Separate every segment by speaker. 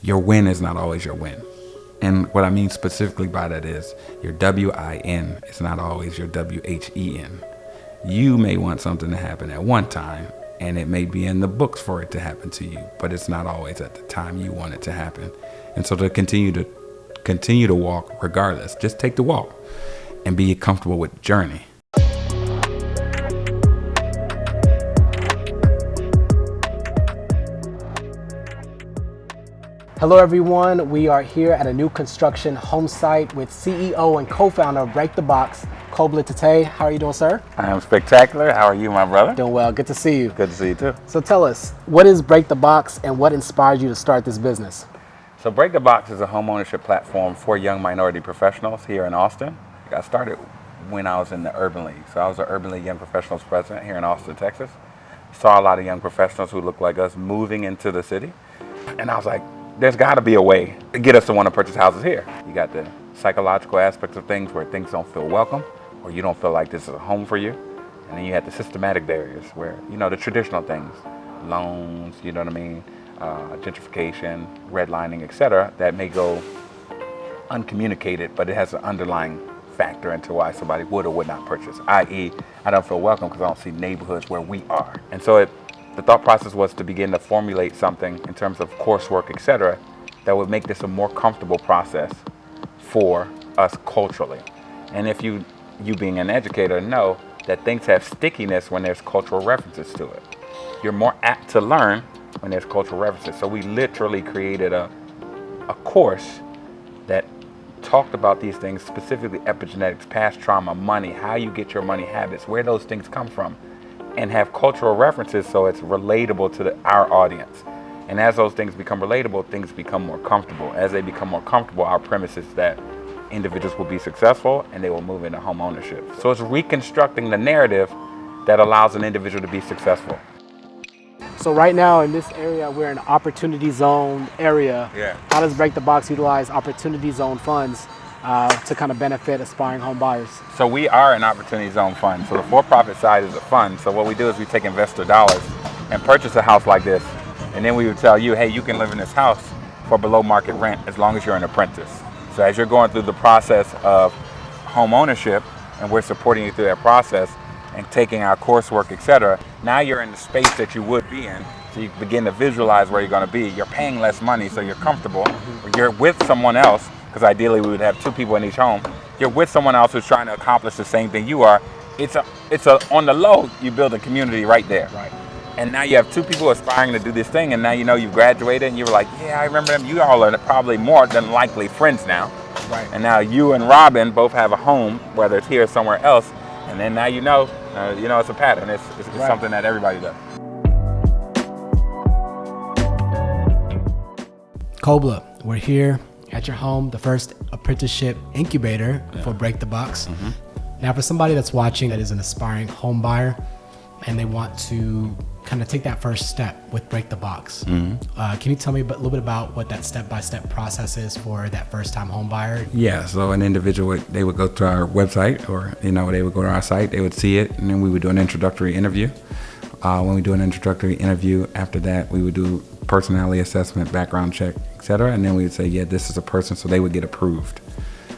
Speaker 1: your win is not always your win. And what I mean specifically by that is your WIN is not always your WHEN. You may want something to happen at one time, and it may be in the books for it to happen to you, but it's not always at the time you want it to happen. And so to continue to walk regardless, just take the walk and be comfortable with the journey.
Speaker 2: Hello everyone, we are here at a new construction home site with CEO and co-founder of Break the Box, Kobla Tetey. How are you doing, sir?
Speaker 3: I am spectacular. How are you, my brother?
Speaker 2: Doing well, good to see you.
Speaker 3: Good to see you too.
Speaker 2: So tell us, what is Break the Box and what inspired you to start this business?
Speaker 3: So Break the Box is a home ownership platform for young minority professionals here in Austin. I started when I was in the Urban League. So I was the Urban League Young Professionals president here in Austin, Texas. Saw a lot of young professionals who looked like us moving into the city. And I was like, there's got to be a way to get us to want to purchase houses here. You got the psychological aspects of things where things don't feel welcome, or you don't feel like this is a home for you. And then you have the systematic barriers where, you know, the traditional things, loans, you know what I mean, gentrification, redlining, etc., that may go uncommunicated, but it has an underlying factor into why somebody would or would not purchase, i.e., I don't feel welcome because I don't see neighborhoods where we are. And so the thought process was to begin to formulate something in terms of coursework, etc., that would make this a more comfortable process for us culturally. And if you being an educator know that things have stickiness when there's cultural references to it. You're more apt to learn when there's cultural references. So we literally created a course that talked about these things, specifically epigenetics, past trauma, money, how you get your money habits, where those things come from, and have cultural references so it's relatable to our audience. And as those things become relatable, things become more comfortable. As they become more comfortable, our premise is that individuals will be successful and they will move into home ownership. So it's reconstructing the narrative that allows an individual to be successful.
Speaker 2: So right now in this area, we're in an opportunity zone area.
Speaker 3: Yeah.
Speaker 2: How does Break the Box utilize opportunity zone funds to kind of benefit aspiring home buyers?
Speaker 3: So we are an opportunity zone fund. So the for-profit side is a fund. So what we do is we take investor dollars and purchase a house like this. And then we would tell you, hey, you can live in this house for below market rent as long as you're an apprentice. So as you're going through the process of home ownership, and we're supporting you through that process and taking our coursework, etc., now you're in the space that you would be in. So you begin to visualize where you're going to be. You're paying less money, so you're comfortable. You're with someone else, because ideally we would have two people in each home. You're with someone else who's trying to accomplish the same thing you are. It's a on the low, you build a community right there.
Speaker 2: Right.
Speaker 3: And now you have two people aspiring to do this thing, and now you know you've graduated, and you were like, yeah, I remember them. You all are probably more than likely friends now.
Speaker 2: Right.
Speaker 3: And now you and Robin both have a home, whether it's here or somewhere else, and then now you know it's a pattern. It's
Speaker 2: Right.
Speaker 3: something that everybody does.
Speaker 2: Kobla, we're here at your home, the first apprenticeship incubator for Break the Box. Now for somebody that's watching that is an aspiring home buyer and they want to kind of take that first step with Break the Box, can you tell me a little bit about what that step-by-step process is for that first-time home buyer?
Speaker 1: Yeah, so an individual, they would go to our website, or they would go to our site, they would see it, and then we would do an introductory interview. When we do an introductory interview, after that we would do personality assessment, background check, etc., and then we would say, yeah, this is a person, so they would get approved.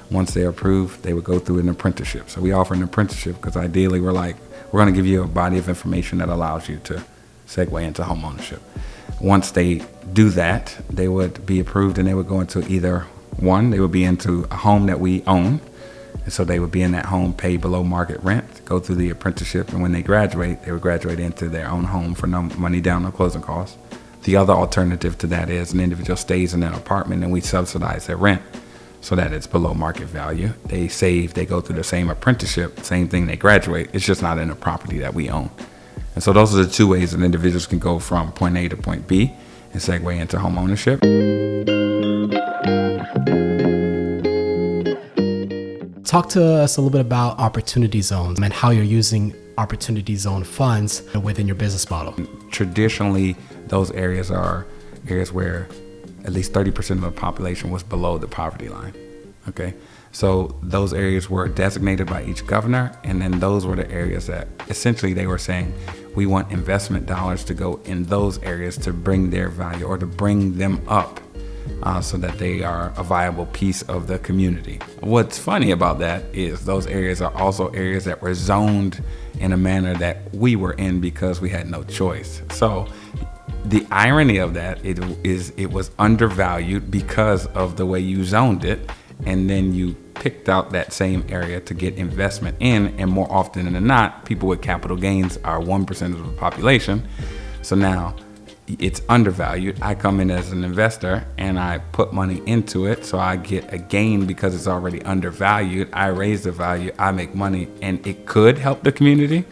Speaker 1: Once they're approved, they would go through an apprenticeship. So we offer an apprenticeship because ideally we're going to give you a body of information that allows you to segue into home ownership. Once they do that, they would be approved and they would go into either one, they would be into a home that we own. And so they would be in that home, pay below market rent, go through the apprenticeship. And when they graduate, they would graduate into their own home for no money down, no closing costs. The other alternative to that is an individual stays in that apartment and we subsidize their rent so that it's below market value. They save, they go through the same apprenticeship, same thing, they graduate. It's just not in a property that we own. And so those are the two ways that individuals can go from point A to point B and segue into home ownership.
Speaker 2: Talk to us a little bit about opportunity zones and how you're using opportunity zone funds within your business model.
Speaker 1: Traditionally, those areas are areas where at least 30% of the population was below the poverty line. Okay, so those areas were designated by each governor, and then those were the areas that essentially they were saying, we want investment dollars to go in those areas to bring their value or to bring them up so that they are a viable piece of the community. What's funny about that is those areas are also areas that were zoned in a manner that we were in because we had no choice. So the irony of that it was undervalued because of the way you zoned it, and then you picked out that same area to get investment in, and more often than not, people with capital gains are 1% of the population. So now it's undervalued. I come in as an investor and I put money into it, so I get a gain because it's already undervalued. I raise the value, I make money, and it could help the community.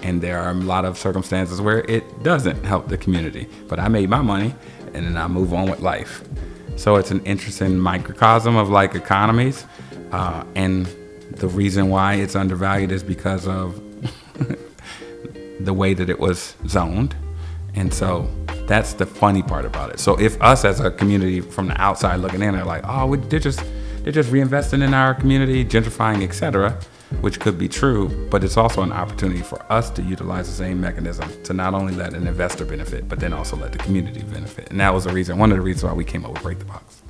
Speaker 1: And there are a lot of circumstances where it doesn't help the community, but I made my money and then I move on with life. So it's an interesting microcosm of like economies. And the reason why it's undervalued is because of the way that it was zoned. And so that's the funny part about it. So if us as a community from the outside looking in are like, oh, they're just reinvesting in our community, gentrifying, etc., which could be true, but it's also an opportunity for us to utilize the same mechanism to not only let an investor benefit, but then also let the community benefit. And that was one of the reasons why we came up with Break the Box.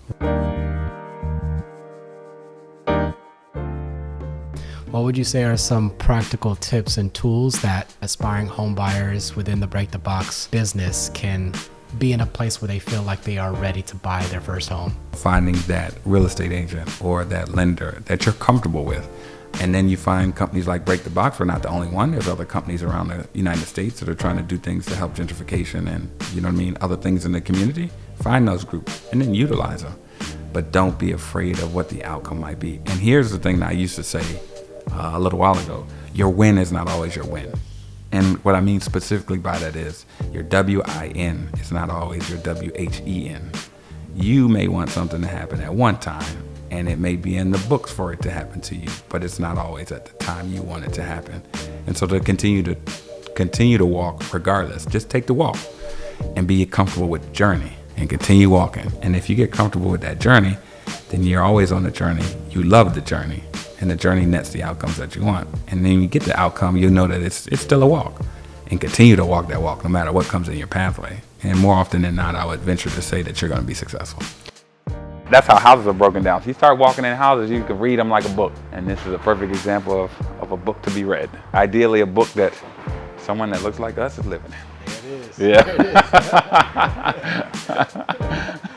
Speaker 2: What would you say are some practical tips and tools that aspiring home buyers within the Break the Box business can be in a place where they feel like they are ready to buy their first home?
Speaker 1: Finding that real estate agent or that lender that you're comfortable with. And then you find companies like Break the Box. We're not the only one. There's other companies around the United States that are trying to do things to help gentrification and, other things in the community. Find those groups and then utilize them. But don't be afraid of what the outcome might be. And here's the thing that I used to say a little while ago. Your win is not always your win. And what I mean specifically by that is your WIN is not always your WHEN. You may want something to happen at one time, and it may be in the books for it to happen to you, but it's not always at the time you want it to happen. And so to continue to walk regardless, just take the walk and be comfortable with the journey and continue walking. And if you get comfortable with that journey, then you're always on the journey. You love the journey, and the journey nets the outcomes that you want. And then you get the outcome, you know that it's still a walk, and continue to walk that walk no matter what comes in your pathway. And more often than not, I would venture to say that you're going to be successful.
Speaker 3: That's how houses are broken down. So you start walking in houses, you can read them like a book. And this is a perfect example of a book to be read. Ideally, a book that someone that looks like us is living in.
Speaker 2: There it is.
Speaker 3: Yeah.
Speaker 2: There it is.